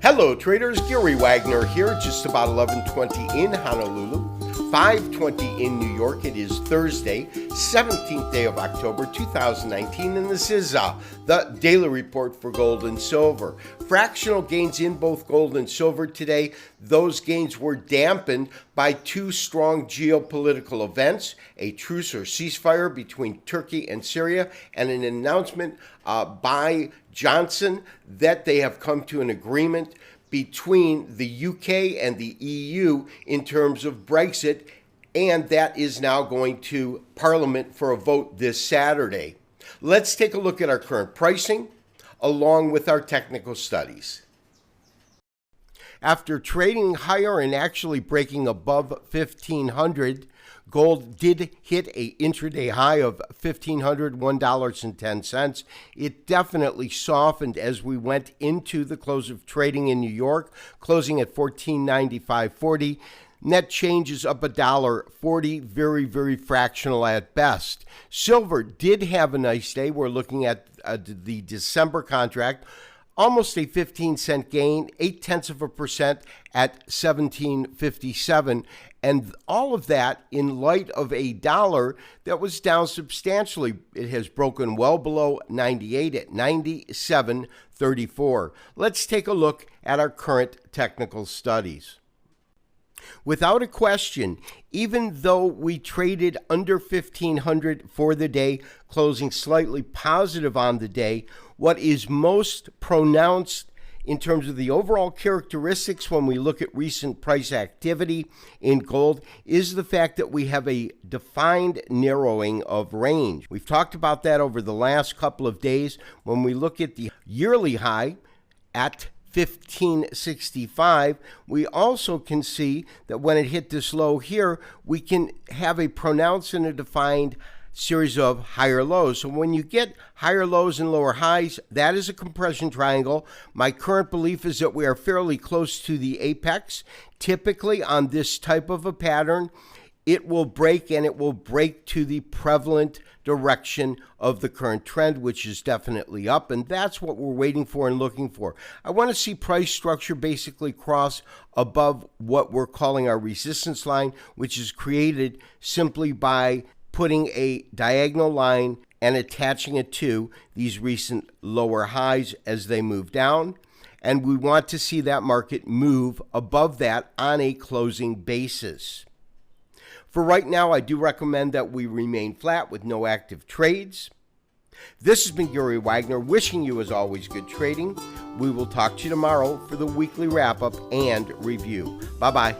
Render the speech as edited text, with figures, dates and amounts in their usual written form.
Hello traders, Gary Wagner here, just about 11:20 in Honolulu, 5:20 in New York. It is Thursday, 17th day of October 2019, and this is the daily report for gold and silver. Fractional gains in both gold and silver today. Those gains were dampened by two strong geopolitical events, a truce or ceasefire between Turkey and Syria, and an announcement by Johnson that they have come to an agreement between the UK and the EU in terms of Brexit, and that is now going to Parliament for a vote this Saturday. Let's take a look at our current pricing along with our technical studies. After trading higher and actually breaking above 1,500, gold did hit an intraday high of $1,501.10. It definitely softened as we went into the close of trading in New York, closing at $14.9540. Net change is up $1.40, very, very fractional at best. Silver did have a nice day. We're looking at the December contract, almost a 15-cent gain, 0.8% at $17.57. And all of that in light of a dollar that was down substantially. It has broken well below 98 at 97.34. Let's take a look at our current technical studies. Without a question, even though we traded under 1,500 for the day, closing slightly positive on the day, what is most pronounced in terms of the overall characteristics when we look at recent price activity in gold is the fact that we have a defined narrowing of range. We've talked about that over the last couple of days. When we look at the yearly high at 1565, we also can see that when it hit this low here, we can have a pronounced and a defined series of higher lows. So when you get higher lows and lower highs, that is a compression triangle. My current belief is that we are fairly close to the apex. Typically on this type of a pattern, it will break, and it will break to the prevalent direction of the current trend, which is definitely up, and that's what we're waiting for and looking for. I want to see price structure basically cross above what we're calling our resistance line, which is created simply by putting a diagonal line and attaching it to these recent lower highs as they move down. And we want to see that market move above that on a closing basis. For right now, I do recommend that we remain flat with no active trades. This has been Gary Wagner, wishing you, as always, good trading. We will talk to you tomorrow for the weekly wrap-up and review. Bye-bye.